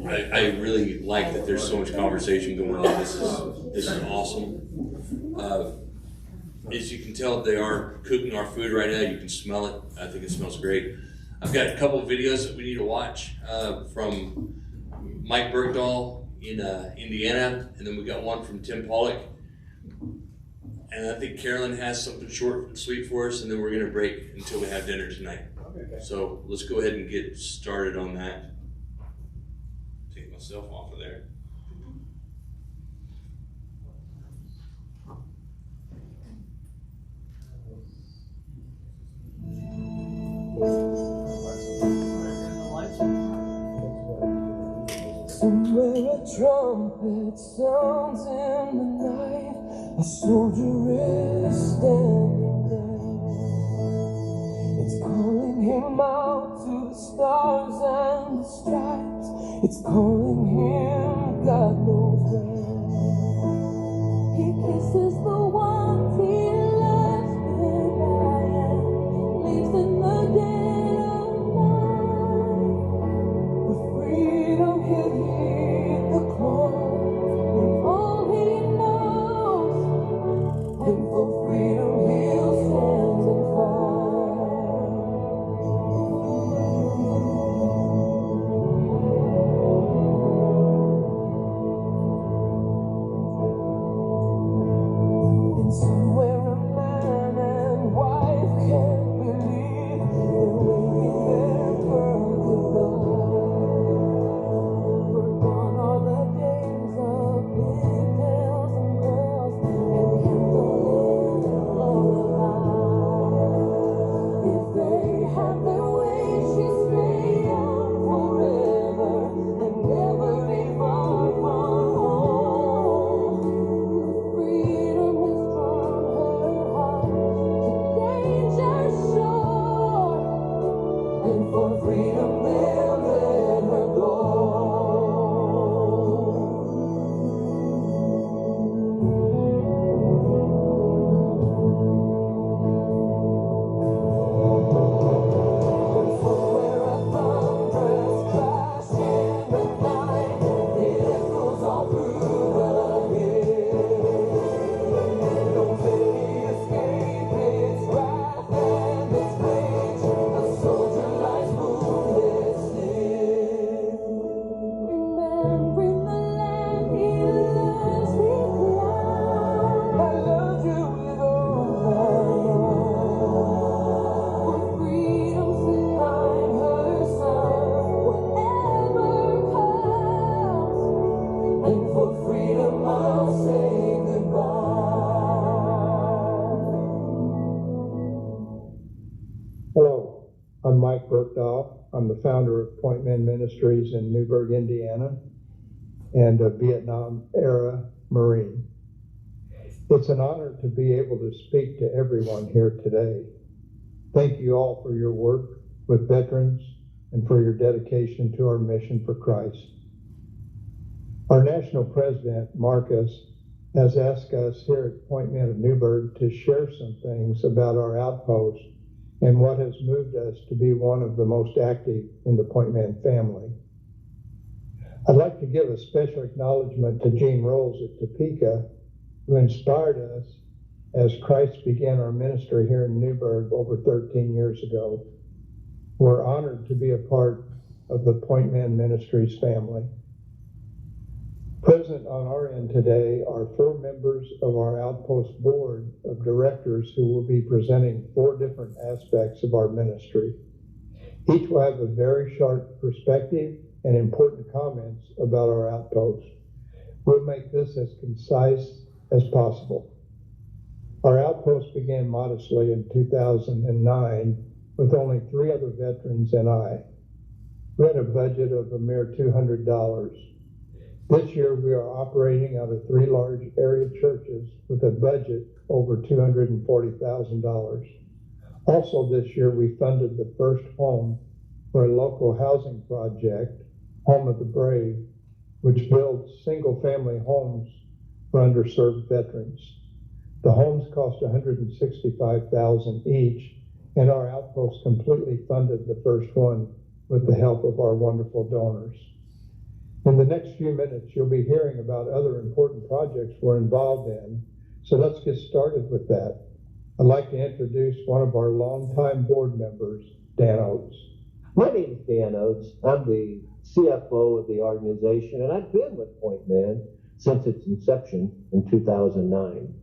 I really like that there's so much conversation going on. This is awesome. As you can tell, they are cooking our food right now. You can smell it. I think it smells great. I've got a couple of videos that we need to watch from Mike Burkdoll in Indiana, and then we got one from Tim Pollock. And I think Carolyn has something short and sweet for us, and then we're going to break until we have dinner tonight. Okay. So let's go ahead and get started on that. Take myself off of there. Somewhere a trumpet sounds in the night, a soldier is standing there. It's calling him out to the stars and the stripes, it's calling him God knows where. He kisses the ones he left behind, leaves in the dead of night. With freedom he'll hear the call of all he knows, and for freedom he'll stand and and somewhere a man and wife can't believe they're waving their pearl goodbye. For gone are the days of pigtails and pearls and candlelit lullaby. If they have their way, she'll stay on forever and never be far from home. Freedom has drawn her heart to danger's shore, and for freedom they'll let her go. And somewhere a thunderous crash in the night, it echoes all through the hill. Don't any escape its wrath and its rage, a soldier lies wounded still. Remembering the land he loves, he cries, I love you with all my heart. For freedom's behind her side, whatever comes, and for freedom I'll say goodbye. Hello, I'm Mike Burkdoll. I'm the founder of Point Men Ministries in Newburg, Indiana, and a Vietnam-era Marine. It's an honor to be able to speak to everyone here today. Thank you all for your work with veterans and for your dedication to our mission for Christ. Our national president, Marcus, has asked us here at Point Men of Newburg to share some things about our outpost and what has moved us to be one of the most active in the Point Man family. I'd like to give a special acknowledgement to Gene Rolls at Topeka, who inspired us as Christ began our ministry here in Newburg over 13 years ago. We're honored to be a part of the Point Man Ministries family. Present on our end today are 4 members of our Outpost Board of Directors who will be presenting 4 different aspects of our ministry. Each will have a very sharp perspective and important comments about our outpost. We'll make this as concise as possible. Our outpost began modestly in 2009 with only 3 other veterans and I. We had a budget of a mere $200. This year we are operating out of 3 large area churches with a budget over $240,000. Also this year we funded the first home for a local housing project, Home of the Brave, which builds single-family homes for underserved veterans. The homes cost $165,000 each, and our outpost completely funded the first one with the help of our wonderful donors. In the next few minutes, you'll be hearing about other important projects we're involved in, so let's get started with that. I'd like to introduce one of our longtime board members, Dan Oates. My name is Dan Oates. I'm the CFO of the organization, and I've been with Point Man since its inception in 2009.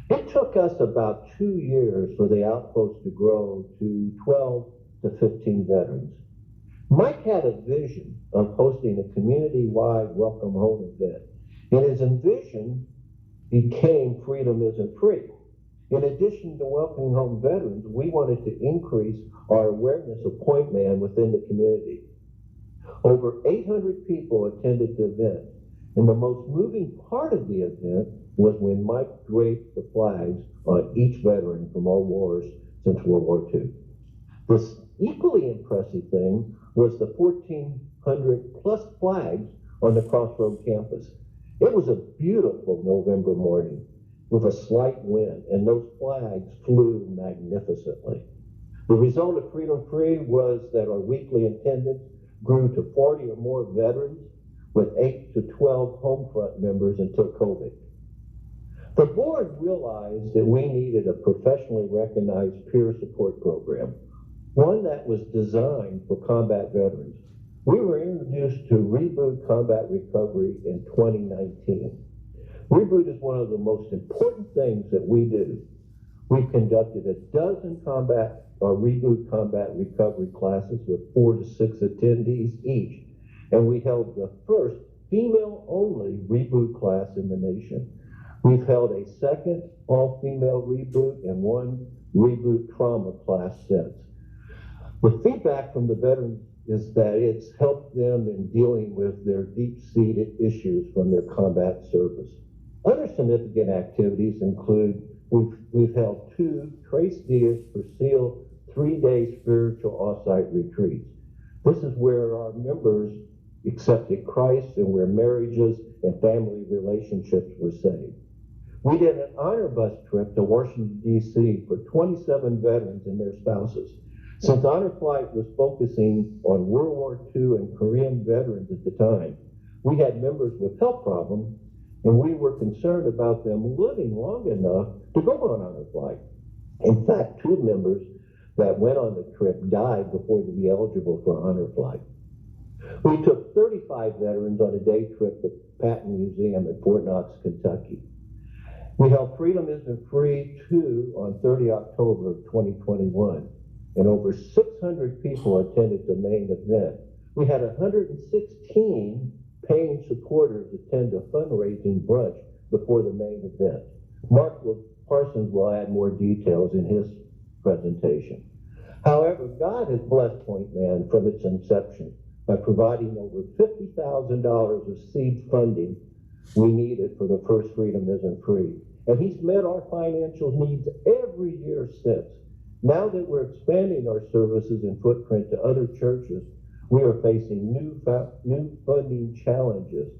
It took us about 2 years for the outpost to grow to 12 to 15 veterans. Mike had a vision of hosting a community-wide welcome home event, and his vision became Freedom Isn't Free. In addition to welcoming home veterans, we wanted to increase our awareness of Point Man within the community. Over 800 people attended the event, and the most moving part of the event was when Mike draped the flags on each veteran from all wars since World War II. This equally impressive thing was the 1,400 plus flags on the Crossroad campus. It was a beautiful November morning with a slight wind, and those flags flew magnificently. The result of Freedom Free was that our weekly attendance grew to 40 or more veterans with 8 to 12 home front members until COVID. The board realized that we needed a professionally recognized peer support program, one that was designed for combat veterans. We were introduced to Reboot Combat Recovery in 2019. Reboot is one of the most important things that we do. We've conducted a dozen Reboot Combat Recovery classes with 4 to 6 attendees each, and we held the first female-only Reboot class in the nation. We've held a second all-female Reboot and 1 Reboot trauma class since. The feedback from the veterans is that it's helped them in dealing with their deep-seated issues from their combat service. Other significant activities include we've held 2 Trace Dias for SEAL 3-day spiritual off-site retreats. This is where our members accepted Christ and where marriages and family relationships were saved. We did an honor bus trip to Washington, D.C. for 27 veterans and their spouses. Since Honor Flight was focusing on World War II and Korean veterans at the time, we had members with health problems, and we were concerned about them living long enough to go on Honor Flight. In fact, 2 members that went on the trip died before they'd be eligible for Honor Flight. We took 35 veterans on a day trip to Patton Museum at Fort Knox, Kentucky. We held Freedom Isn't Free 2 on 30 October of 2021, and over 600 people attended the main event. We had 116 paying supporters attend a fundraising brunch before the main event. Mark Parsons will add more details in his presentation. However, God has blessed Point Man from its inception by providing over $50,000 of seed funding we needed for the first Freedom Isn't Free. And he's met our financial needs every year since. Now that we're expanding our services and footprint to other churches, we are facing new funding challenges,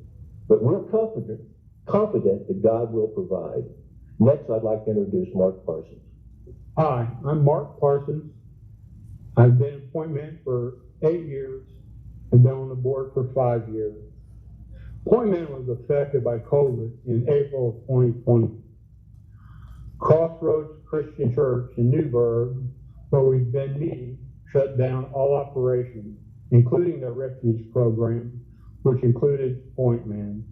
but we're confident that God will provide. Next, I'd like to introduce Mark Parsons. Hi, I'm Mark Parsons. I've been in Point Man for 8 years and been on the board for 5 years. Point Man was affected by COVID in April of 2020. Crossroads Christian Church in Newburg, where we've been meeting, shut down all operations, including their refuge program, which included Point Man.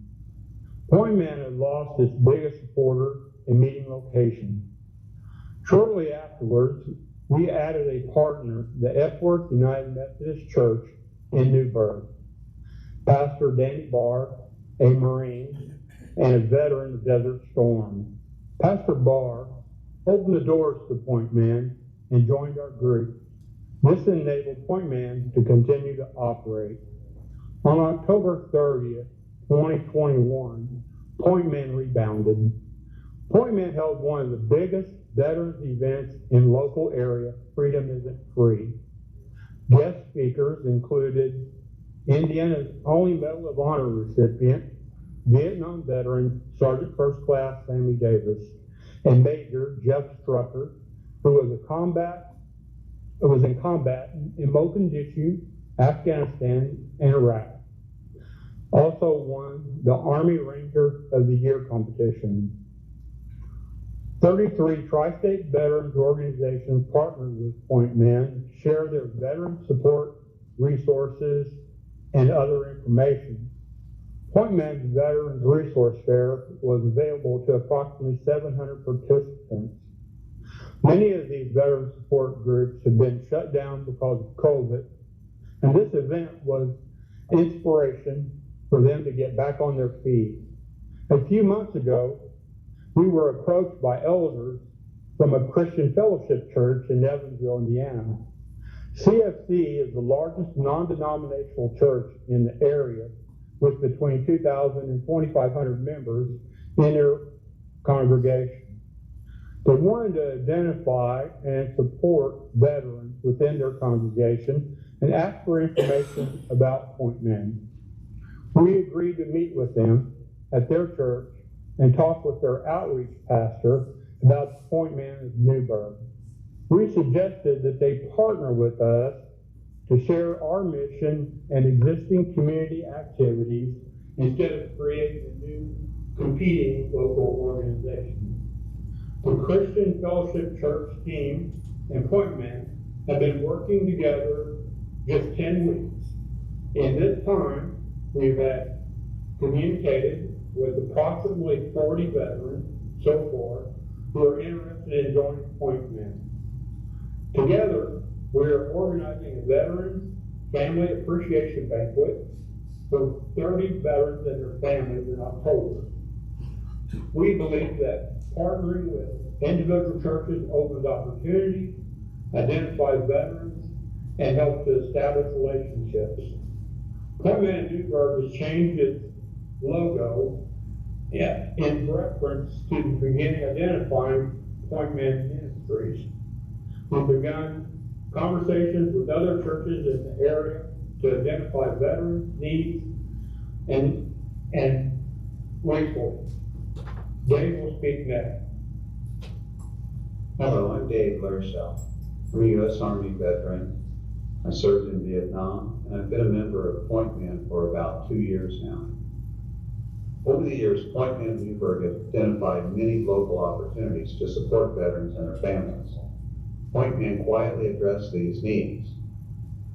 Point Man had lost its biggest supporter and meeting location. Shortly afterwards, we added a partner, the Epworth United Methodist Church in Newburg. Pastor Danny Barr, a Marine, and a veteran of Desert Storm. Pastor Barr opened the doors to Point Man and joined our group. This enabled Point Man to continue to operate. On October 30th, 2021, Point Man rebounded. Point Man held one of the biggest veterans events in local area, Freedom Isn't Free. Guest speakers included Indiana's only Medal of Honor recipient, Vietnam veteran Sergeant First Class Sammy Davis, and Major Jeff Strucker, who was in combat in Mogadishu, Afghanistan, and Iraq. Also won the Army Ranger of the Year competition. 33 Tri-State Veterans organizations partnered with Point Men, share their veteran support resources and other information. Point Men's Veterans Resource Fair was available to approximately 700 participants. Many of these veteran support groups have been shut down because of COVID, and this event was inspiration for them to get back on their feet. A few months ago, we were approached by elders from a Christian Fellowship Church in Evansville, Indiana. CFC is the largest non-denominational church in the area with between 2,000 and 2,500 members in their congregation. They wanted to identify and support veterans within their congregation and ask for information about Point Men. We agreed to meet with them at their church and talk with their outreach pastor about Point Men of Newburg. We suggested that they partner with us to share our mission and existing community activities instead of creating a new competing local organization. The Christian Fellowship Church team and Point Men have been working together just 10 weeks. In this time, we've had communicated with approximately 40 veterans so far who are interested in joining Point Men. Together, we are organizing a Veterans Family Appreciation Banquet for 30 veterans and their families in October. We believe that partnering with individual churches opens opportunities, identifies veterans, and helps to establish relationships. Point Men of Newburg has changed its logo in reference to the beginning identifying Point Men Ministries. We've begun conversations with other churches in the area to identify veterans' needs and resources. Dave will speak next. Hello, I'm Dave Larshaw. I'm a U.S. Army veteran. I served in Vietnam, and I've been a member of Point Men for about 2 years now. Over the years, Point Men of Newburg have identified many local opportunities to support veterans and their families. Point Men quietly addressed these needs.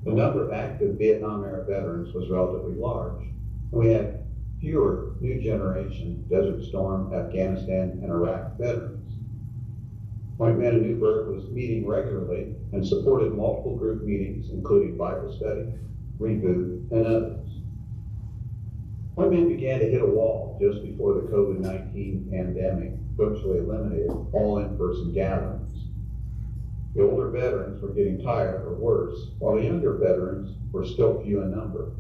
The number of active Vietnam-era veterans was relatively large, and we had fewer new generation Desert Storm, Afghanistan, and Iraq veterans. Point Men of Newburg was meeting regularly and supported multiple group meetings, including Bible study, reboot, and others. Point Men began to hit a wall just before the COVID-19 pandemic virtually eliminated all in-person gatherings. The older veterans were getting tired or worse, while the younger veterans were still few in number.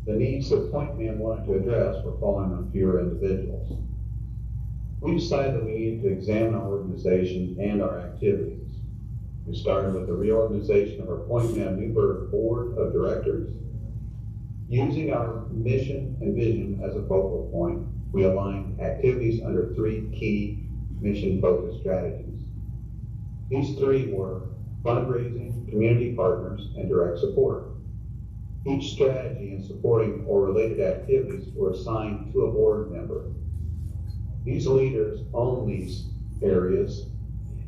The needs that Point Men wanted to address were falling on fewer individuals. We decided that we needed to examine our organization and our activities. We started with the reorganization of our Point Men of Newburg Board of Directors. Using our mission and vision as a focal point, we aligned activities under 3 key mission-focused strategies. These 3 were fundraising, community partners, and direct support. Each strategy in supporting or related activities were assigned to a board member. These leaders own these areas,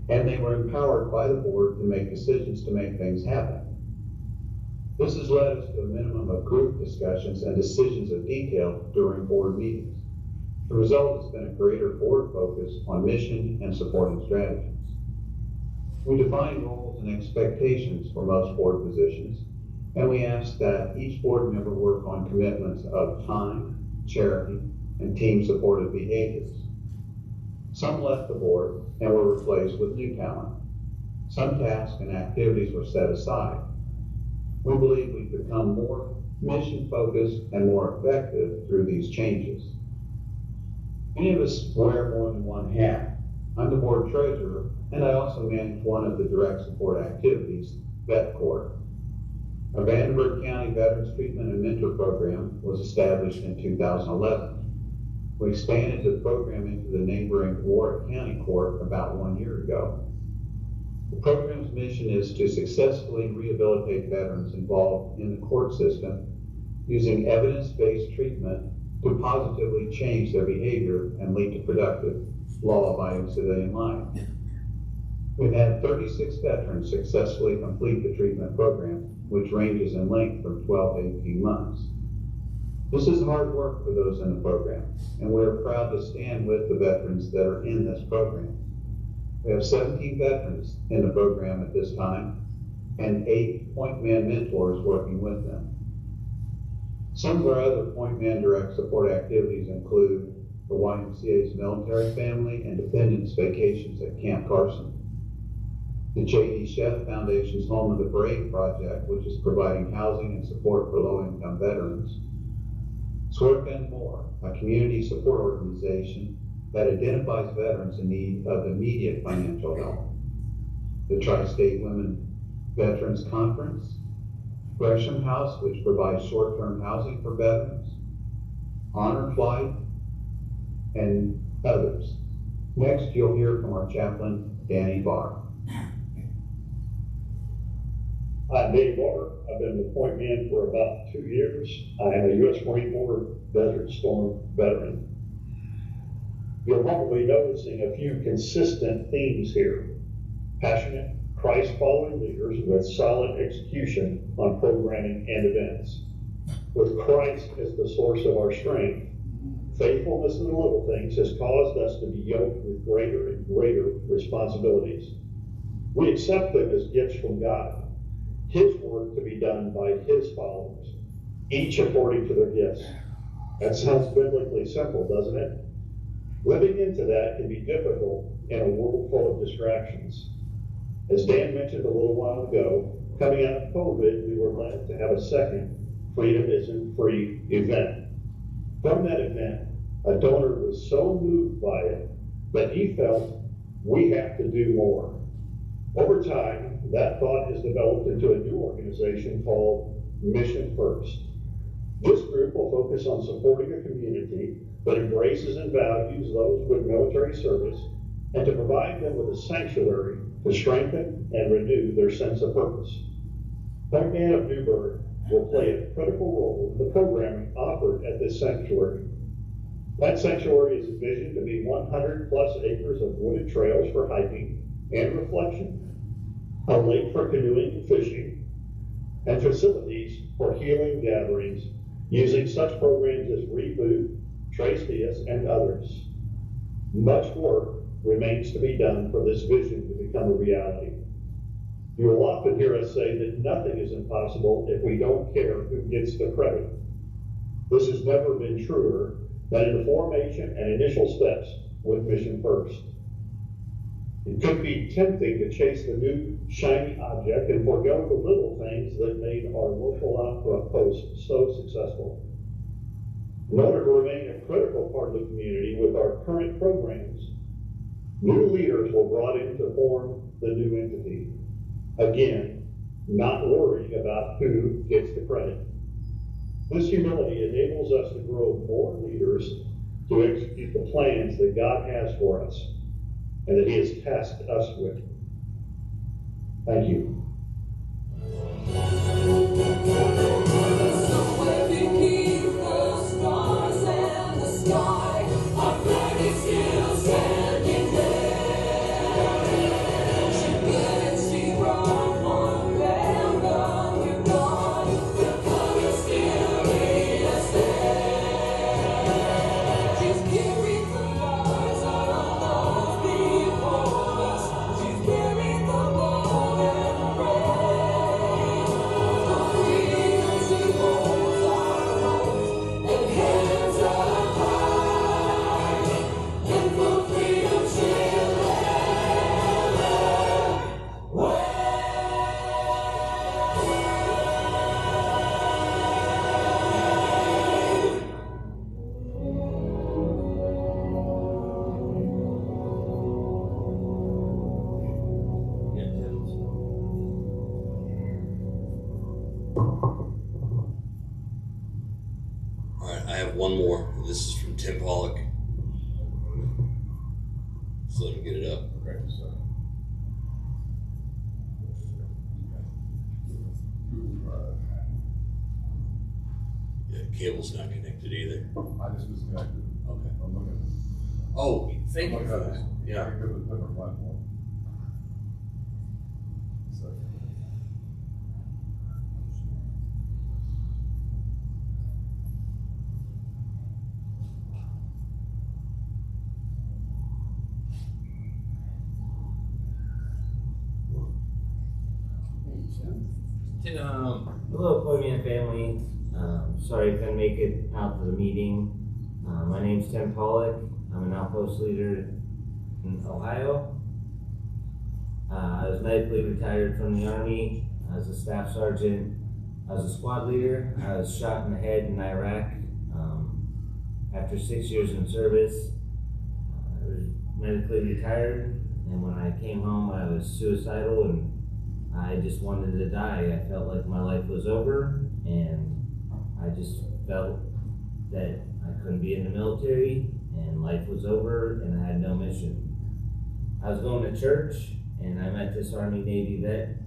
and they were empowered by the board to make decisions to make things happen. This has led us to a minimum of group discussions and decisions of detail during board meetings. The result has been a greater board focus on mission and supporting strategies. We define roles and expectations for most board positions, and we ask that each board member work on commitments of time, charity, and team-supported behaviors. Some left the board and were replaced with new talent. Some tasks and activities were set aside. We believe we've become more mission-focused and more effective through these changes. Many of us wear more than one hat. I'm the board treasurer, and I also manage one of the direct support activities, Vet Corps. A Vandenberg County Veterans Treatment and Mentor Program was established in 2011. We expanded the program into the neighboring Warwick County Court about 1 year ago. The program's mission is to successfully rehabilitate veterans involved in the court system using evidence-based treatment positively change their behavior and lead to productive, law-abiding civilian life. We've had 36 veterans successfully complete the treatment program, which ranges in length from 12 to 18 months. This is hard work for those in the program, and we're proud to stand with the veterans that are in this program. We have 17 veterans in the program at this time, and 8 Point Man mentors working with them. Some of our other Point Man direct support activities include the YMCA's Military Family and Dependents Vacations at Camp Carson, the J.D. Chef Foundation's Home of the Brave project, which is providing housing and support for low-income veterans, Swerve and More, a community support organization that identifies veterans in need of immediate financial help, the Tri-State Women Veterans Conference, Gresham House, which provides short-term housing for veterans, Honor Flight, and others. Next, you'll hear from our chaplain, Danny Barr. I'm Dave Barr. I've been with Point Man for about 2 years. I am a U.S. Marine Corps Desert Storm veteran. You're probably noticing a few consistent themes here. Passionate, Christ-following leaders with solid execution on programming and events. With Christ as the source of our strength, faithfulness in the little things has caused us to be yoked with greater and greater responsibilities. We accept them as gifts from God, His work to be done by His followers, each according to their gifts. That sounds biblically simple, doesn't it? Living into that can be difficult in a world full of distractions. As Dan mentioned a little while ago, coming out of COVID, we were led to have a second Freedom Isn't Free event. From that event, a donor was so moved by it that he felt we have to do more. Over time, that thought has developed into a new organization called Mission First. This group will focus on supporting a community that embraces and values those with military service and to provide them with a sanctuary to strengthen and renew their sense of purpose. Point Man of Newburg will play a critical role in the programming offered at this sanctuary. That sanctuary is envisioned to be 100 plus acres of wooded trails for hiking and reflection, a lake for canoeing and fishing, and facilities for healing gatherings using such programs as Reboot, Trace Diaz, and others. Much work remains to be done for this vision to become a reality. You will often hear us say that nothing is impossible if we don't care who gets the credit. This has never been truer than in the formation and initial steps with Mission First. It could be tempting to chase the new shiny object and forego the little things that made our local outpost so successful. In order to remain a critical part of the community with our current programs, new leaders were brought in to form the new entity. Again, not worrying about who gets the credit. This humility enables us to grow more leaders to execute the plans that God has for us and that He has tasked us with. Thank you. Somewhere beneath the stars and the sky, our flag is still standing there. She bled and she brought one band on your gone. The colors still lead us there. She's carried the lives of those before us. She's carried the bold and brave. For freedom she holds our hopes and hands up high. And for freedom she'll never wave. All right, I have one more. This is from Tim Pollock. So let me get it up. Yeah, cable's not connected either. I just disconnected. Okay. I'm looking. Oh, thank I'm you looking for at that. this. Yeah. I can go to a different platform. So. Hello, Columbiana family. Sorry I couldn't make it out to the meeting. My name's Tim Pollock. I'm an outpost leader in Ohio. I was medically retired from the Army. I was a staff sergeant. I was a squad leader. I was shot in the head in Iraq. After 6 years in service, I was medically retired. And when I came home, I was suicidal and I just wanted to die. I felt like my life was over, and I just felt that I couldn't be in the military, and life was over, and I had no mission. I was going to church, and I met this Army Navy vet,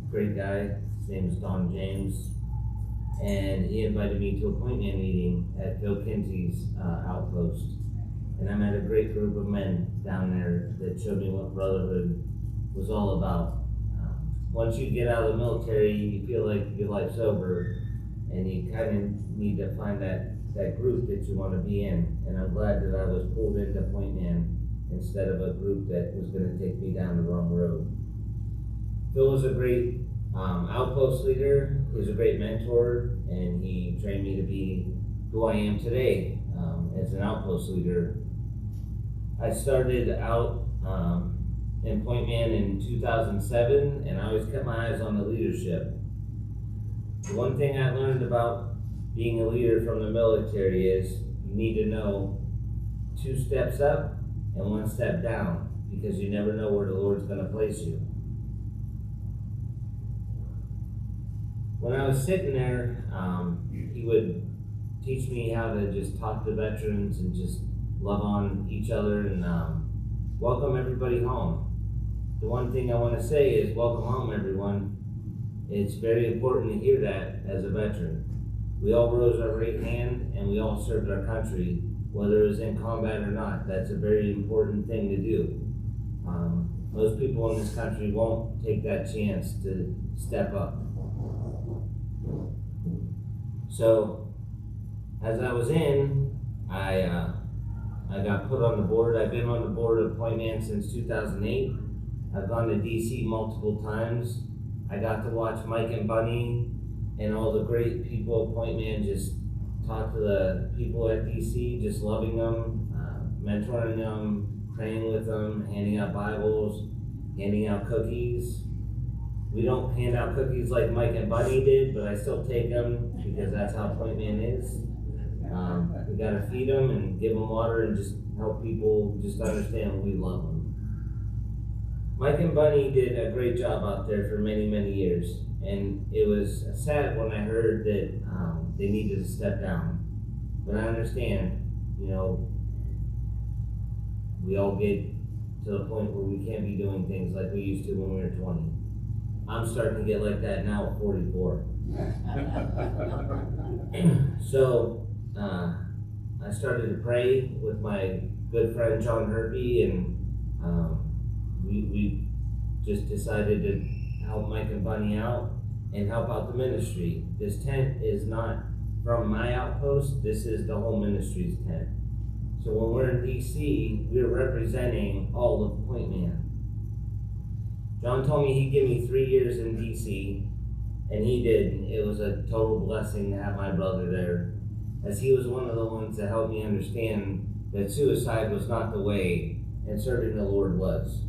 great guy. His name is Don James, and he invited me to a point man meeting at Phil Kinsey's outpost. And I met a great group of men down there that showed me what brotherhood was all about. Once you get out of the military, you feel like your life's over, and you kind of need to find that group that you want to be in. And I'm glad that I was pulled into Point Man instead of a group that was going to take me down the wrong road. Phil was a great outpost leader. He was a great mentor, and he trained me to be who I am today as an outpost leader. I started out in Point Man in 2007, and I always kept my eyes on the leadership. The one thing I learned about being a leader from the military is you need to know 2 steps up and 1 step down, because you never know where the Lord's going to place you. When I was sitting there, he would teach me how to just talk to veterans and just love on each other and welcome everybody home. The one thing I want to say is welcome home, everyone. It's very important to hear that as a veteran. We all rose our right hand and we all served our country, whether it was in combat or not. That's a very important thing to do. Most people in this country won't take that chance to step up. So, as I was in, I got put on the board. I've been on the board of Point Man since 2008. I've gone to DC multiple times. I got to watch Mike and Bunny and all the great people at Point Man just talk to the people at DC, just loving them, mentoring them, praying with them, handing out Bibles, handing out cookies. We don't hand out cookies like Mike and Bunny did, but I still take them because that's how Point Man is. We gotta feed them and give them water and just help people just understand we love them. Mike and Bunny did a great job out there for many, many years, and it was sad when I heard that they needed to step down. But I understand, you know, we all get to the point where we can't be doing things like we used to when we were 20. I'm starting to get like that now at 44. So I started to pray with my good friend John Herpy, and we just decided to help Mike and Bunny out and help out the ministry. This tent is not from my outpost, this is the whole ministry's tent. So when we're in DC, we're representing all of Point Man. John told me he'd give me 3 years in DC, and he did. It was a total blessing to have my brother there, as he was one of the ones that helped me understand that suicide was not the way, and serving the Lord was.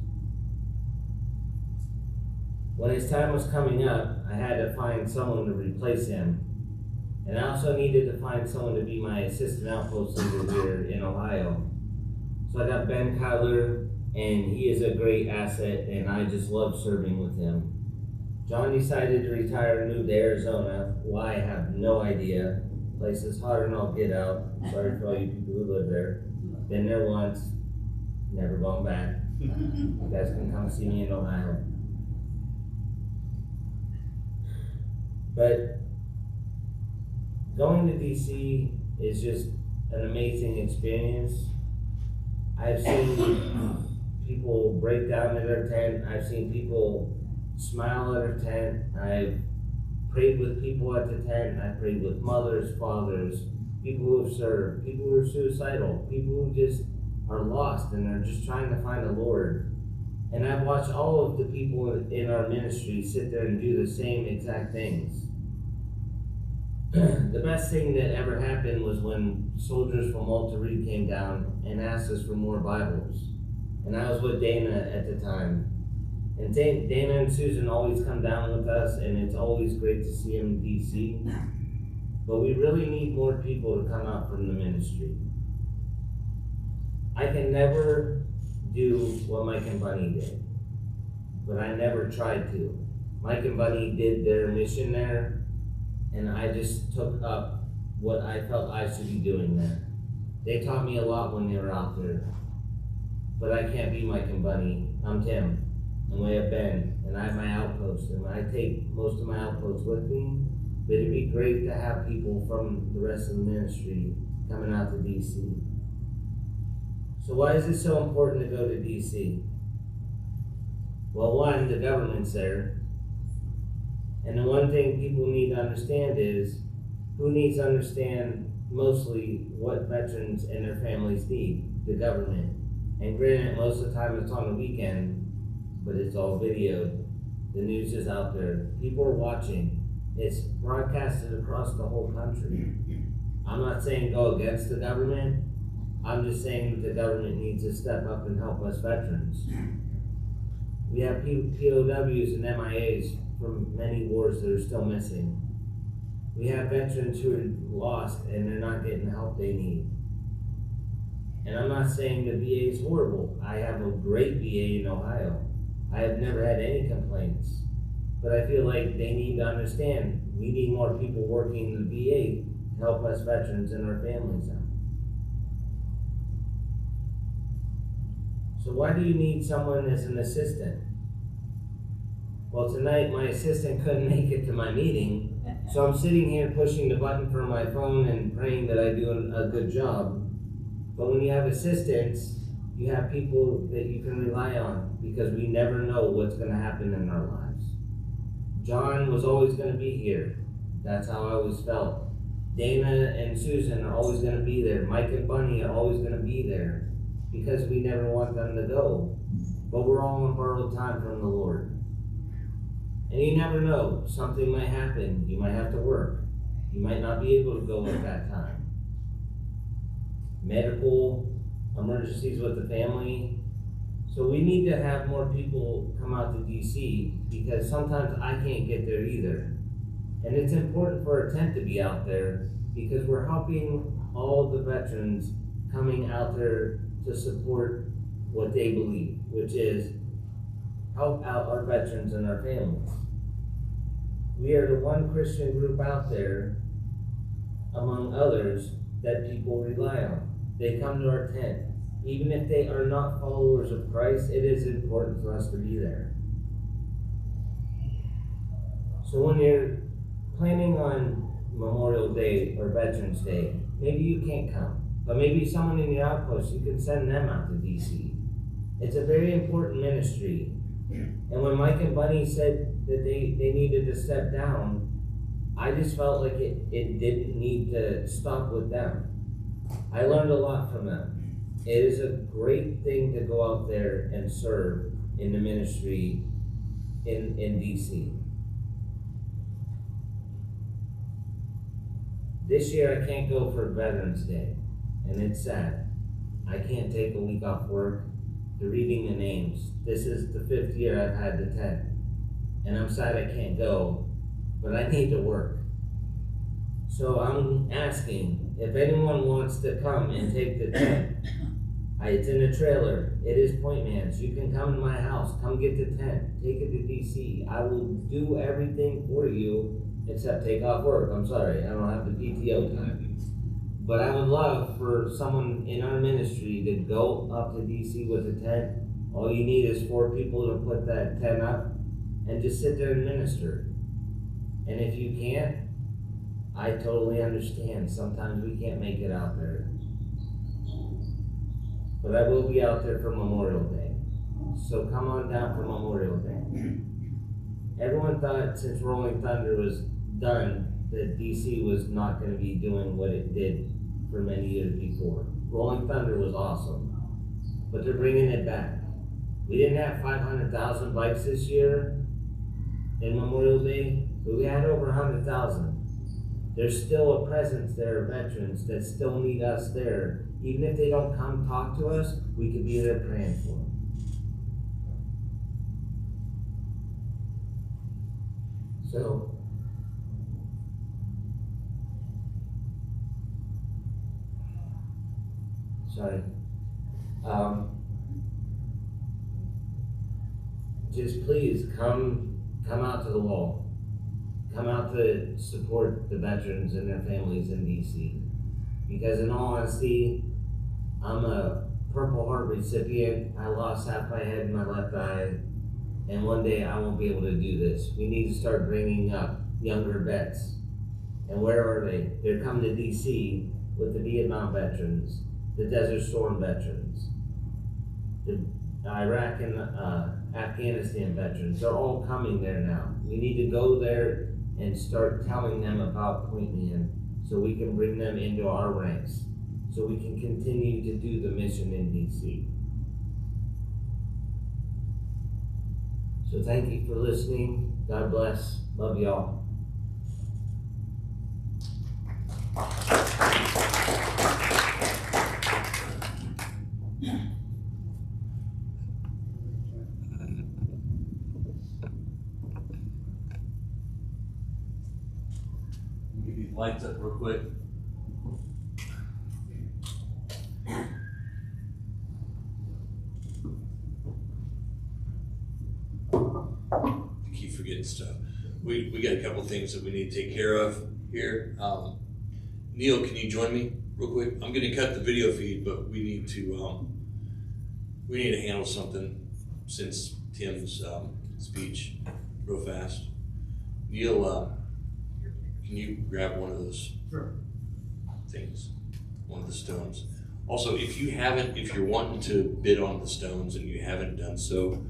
When his time was coming up, I had to find someone to replace him. And I also needed to find someone to be my assistant outpost leader here in Ohio. So I got Ben Kyler, and he is a great asset, and I just love serving with him. John decided to retire and move to Arizona. Why, I have no idea. The place is hot and I'll get out. Sorry for all you people who live there. Been there once, never gone back. You guys can come see me in Ohio. But Going to DC is just an amazing experience. I've seen people break down at our tent. I've seen people smile at our tent. I've prayed with people at the tent. I've prayed with mothers, fathers, people who have served, people who are suicidal, people who just are lost and are just trying to find the Lord. And I've watched all of the people in our ministry sit there and do the same exact things. The best thing that ever happened was when soldiers from Walter Reed came down and asked us for more Bibles. And I was with Dana at the time. And Dana and Susan always come down with us, and it's always great to see them in DC. But we really need more people to come out from the ministry. I can never do what Mike and Bunny did, but I never tried to. Mike and Bunny did their mission there, and I just took up what I felt I should be doing there. They taught me a lot when they were out there, but I can't be Mike and Bunny. I'm Tim, and we have Ben, and I have my outpost, and I take most of my outposts with me, but it'd be great to have people from the rest of the ministry coming out to DC. So why is it so important to go to DC? Well, one, the government's there. And the one thing people need to understand is, who needs to understand mostly what veterans and their families need? The government. And granted, most of the time it's on the weekend, but it's all videoed. The news is out there. People are watching. It's broadcasted across the whole country. I'm not saying go against the government. I'm just saying that the government needs to step up and help us veterans. We have POWs and MIAs from many wars that are still missing. We have veterans who are lost and they're not getting the help they need. And I'm not saying the VA is horrible. I have a great VA in Ohio. I have never had any complaints. But I feel like they need to understand we need more people working in the VA to help us veterans and our families out. So why do you need someone as an assistant? Well, tonight my assistant couldn't make it to my meeting, so I'm sitting here pushing the button for my phone and praying that I do a good job. But when you have assistants, you have people that you can rely on, because we never know what's going to happen in our lives. John was always going to be here. That's how I always felt. Dana and Susan are always going to be there. Mike and Bunny are always going to be there, because we never want them to go. But we're all on borrowed time from the Lord. And you never know, something might happen. You might have to work. You might not be able to go at that time. Medical emergencies with the family. So we need to have more people come out to DC, because sometimes I can't get there either. And it's important for our tent to be out there, because we're helping all the veterans coming out there to support what they believe, which is help out our veterans and our families. We are the one Christian group out there, among others, that people rely on. They come to our tent. Even if they are not followers of Christ, it is important for us to be there. So when you're planning on Memorial Day or Veterans Day, maybe you can't come, but maybe someone in your outpost, you can send them out to DC. It's a very important ministry. And when Mike and Bunny said that they needed to step down, I just felt like it didn't need to stop with them. I learned a lot from them. It is a great thing to go out there and serve in the ministry in DC. This year I can't go for Veterans Day, and it's sad. I can't take a week off work. They're reading the names. This is the 5th year I've had the tent, and I'm sad I can't go, but I need to work. So I'm asking if anyone wants to come and take the tent. It's in a trailer. It is Point Man's. You can come to my house. Come get the tent. Take it to DC. I will do everything for you except take off work. I'm sorry. I don't have the PTO time. But I would love for someone in our ministry to go up to DC with a tent. All you need is 4 people to put that tent up and just sit there and minister. And if you can't, I totally understand. Sometimes we can't make it out there. But I will be out there for Memorial Day. So come on down for Memorial Day. Everyone thought since Rolling Thunder was done, that DC was not going to be doing what it did for many years before. Rolling Thunder was awesome, but they're bringing it back. We didn't have 500,000 bikes this year in Memorial Day, but we had over 100,000. There's still a presence there of veterans that still need us there. Even if they don't come talk to us, we could be there praying for them. So, sorry. Just please come out to the wall. Come out to support the veterans and their families in DC. Because in all honesty, I'm a Purple Heart recipient. I lost half my head and my left eye. And one day I won't be able to do this. We need to start bringing up younger vets. And where are they? They're coming to DC with the Vietnam veterans, the Desert Storm veterans, the Iraq and Afghanistan veterans. They're all coming there now. We need to go there and start telling them about Point Man so we can bring them into our ranks, so we can continue to do the mission in DC. So thank you for listening. God bless. Love y'all. Give these lights up real quick. Keep forgetting stuff. We got a couple things that we need to take care of here. Neil, can you join me real quick? I'm going to cut the video feed, but we need to handle something since Tim's speech real fast. Neil, can you grab one of those things, one of the stones? Also, if you're wanting to bid on the stones and you haven't done so,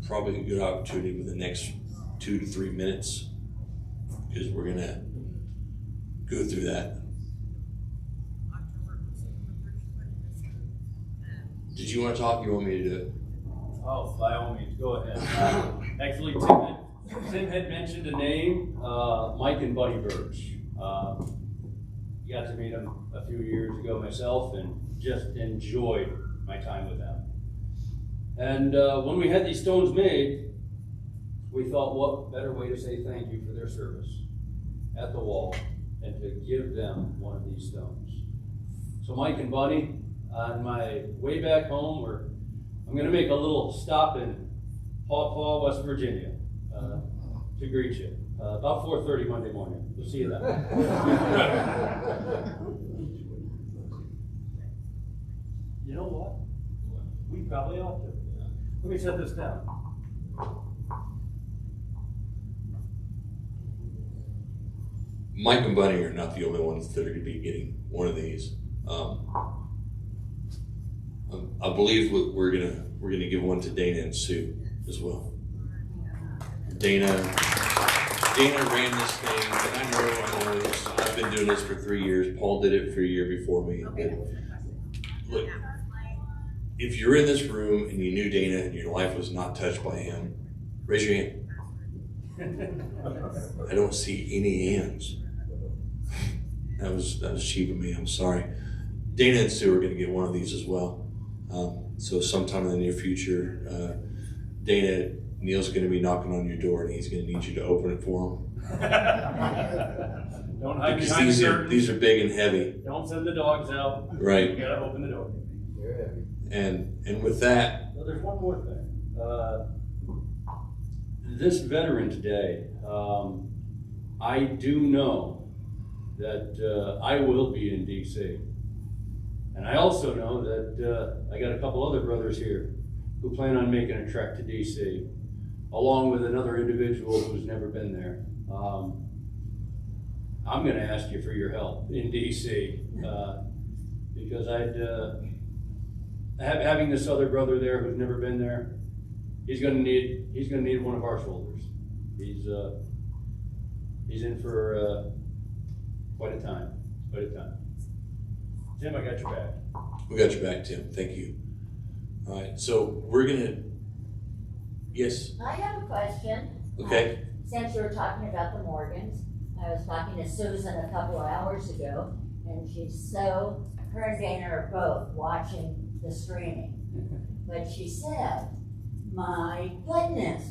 probably a good opportunity with the next 2 to 3 minutes, because we're gonna go through that. Did you want to talk? You want me to do it? Oh, by all means, go ahead. Actually, Tim had mentioned a name, Mike and Buddy Birch. Got to meet them a few years ago myself and just enjoyed my time with them. And when we had these stones made, we thought, what better way to say thank you for their service at the wall and to give them one of these stones. So Mike and Buddy, on my way back home, I'm going to make a little stop in Paw Paw, West Virginia, to greet you. About 4:30 Monday morning. We'll see you then. You know what? We probably ought to. Let me set this down. Mike and Bunny are not the only ones that are going to be getting one of these. I believe we're gonna give one to Dana and Sue as well. Dana ran this thing, and I know this. I've been doing this for 3 years. Paul did it for a year before me. Look, if you're in this room and you knew Dana and your life was not touched by him, raise your hand. I don't see any hands. That was cheap of me. I'm sorry. Dana and Sue are going to get one of these as well. So sometime in the near future, Neil's going to be knocking on your door, and he's going to need you to open it for him. Don't hide because behind the curtain. These are big and heavy. Don't send the dogs out. Right. You gotta open the door. And with that, well, there's one more thing. This veteran today, I do know that I will be in DC. And I also know that I got a couple other brothers here who plan on making a trek to DC, along with another individual who's never been there. I'm gonna ask you for your help in DC, because having this other brother there who's never been there, he's gonna need one of our shoulders. He's in for quite a time. Tim, I got your back. We got your back, Tim. Thank you. All right, so we're gonna. Yes. I have a question. Okay. Since you were talking about the Morgans, I was talking to Susan a couple of hours ago, and her and Dana are both watching the streaming. But she said, my goodness,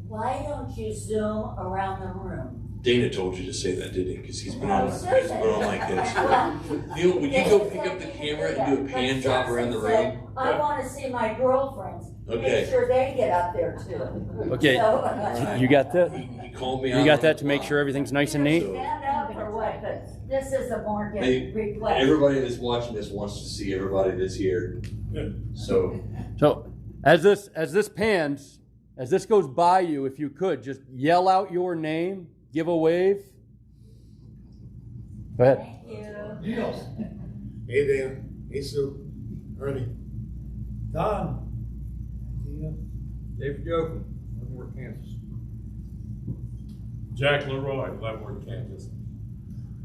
why don't you zoom around the room? Dana told you to say that, didn't he? Because he's been on like this. Well, Neil, would you go pick up the camera and do a pan job around the room? I want to see my girlfriends. Okay. Make sure they get up there too. Okay. So, You got that? He called me out. You got that to make sure everything's nice and neat? Stand up or what? But this is a Morgan Hey, request. everybody that's watching this wants to see everybody that's here. So as this pans, as this goes by you, if you could just yell out your name, give a wave. Go ahead. Thank you. Niels. Hey there. Hey Sue. Ernie. Don. David Yoakum, Leavenworth, Kansas. Jack Leroy, Leavenworth, Kansas.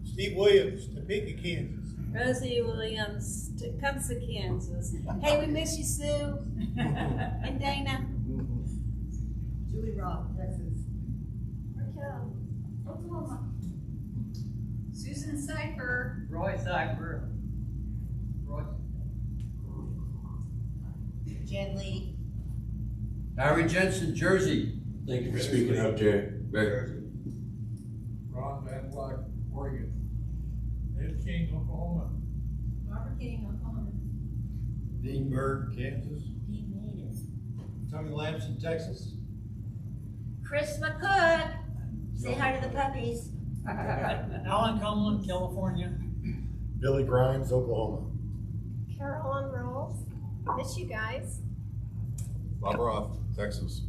Steve Williams, Topeka, Kansas. Rosie Williams, Tecumseh, Kansas. Hey, we miss you, Sue. And Dana. Julie Robb, Texas. Raquel, Oklahoma. Susan Cipher. Roy Cipher. Roy. Jen Lee. Harry Jensen, Jersey. thank you for speaking up, Jerry. Jersey. Ron Van Black, Oregon. Ed King, Oklahoma. Barbara King, Oklahoma. Newburg, Kansas. He made it. Tony Lamson, Texas. Chris McCook. Say hi to the puppies. Alan Cumlin, California. Billy Grimes, Oklahoma. Carolyn Rolls. Miss you guys. Bob Roth, Texas.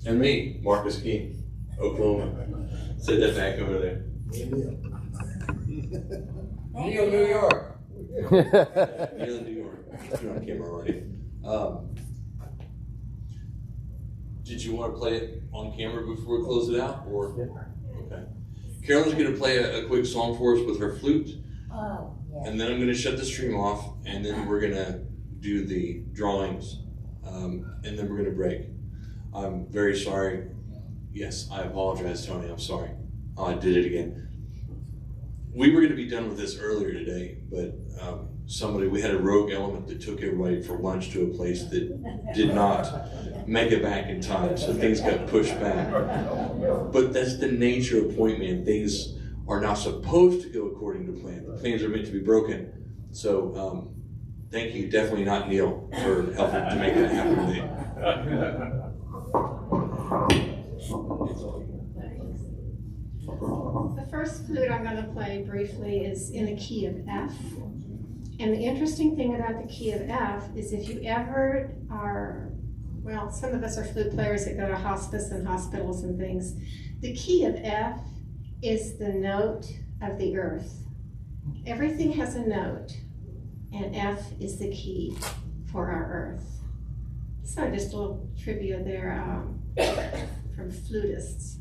And me, Marcus King, Oklahoma. Say that back over there. Neil, New York. Neil in New York. You're on camera already. Did you want to play it on camera before we close it out? Or okay. Carolyn's going to play a quick song for us with her flute. Oh, yeah. And then I'm going to shut the stream off, and then we're going to do the drawings, and then we're going to break. I'm very sorry. Yes, I apologize, Tony. I'm sorry. Oh, I did it again. We were going to be done with this earlier today, but we had a rogue element that took everybody for lunch to a place that did not make it back in time, so things got pushed back. But that's the nature of Point Man. Things are not supposed to go according to plan. The plans are meant to be broken. So thank you, definitely not Neil, for helping to make that happen today. The first flute I'm going to play briefly is in the key of F. And the interesting thing about the key of F is if you ever are, well, some of us are flute players that go to hospice and hospitals and things. The key of F is the note of the earth. Everything has a note, and F is the key for our earth. So just a little trivia there from flutists.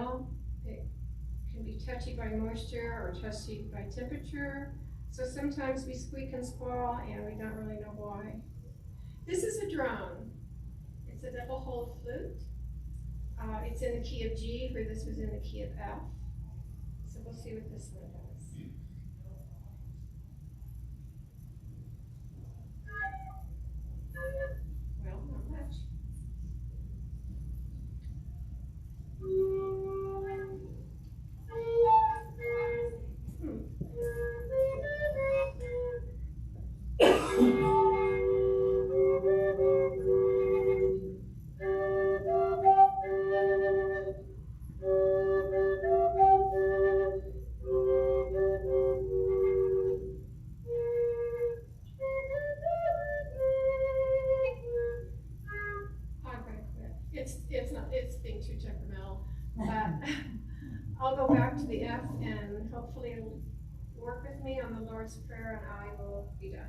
well. It can be touchy by moisture or touchy by temperature. So sometimes we squeak and squall and we don't really know why. This is a drone. It's a double hole flute. It's in the key of G, where this was in the key of F. So we'll see what this one does. Well, not much. It's being too temperamental, but I'll go back to the F and hopefully it'll work with me on the Lord's Prayer and I will be done.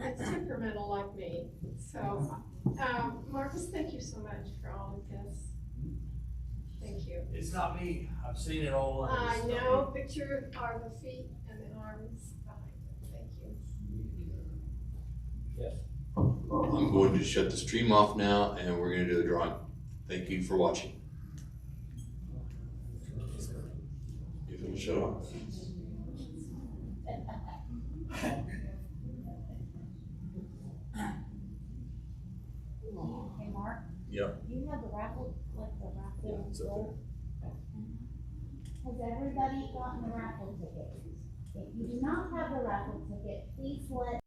It's temperamental like me. So, Marcus, thank you so much for all of this. Thank you. It's not me. I've seen it all. I know. Picture are the feet and the arms behind it. Thank you. Yes. I'm going to shut the stream off now, and we're going to do the drawing. Thank you for watching. If it'll shut off. Hey, Mark? Yep. Do you have the raffle, like the raffle? Yeah, it's up there. Has everybody gotten the raffle ticket? If you do not have the raffle ticket, please let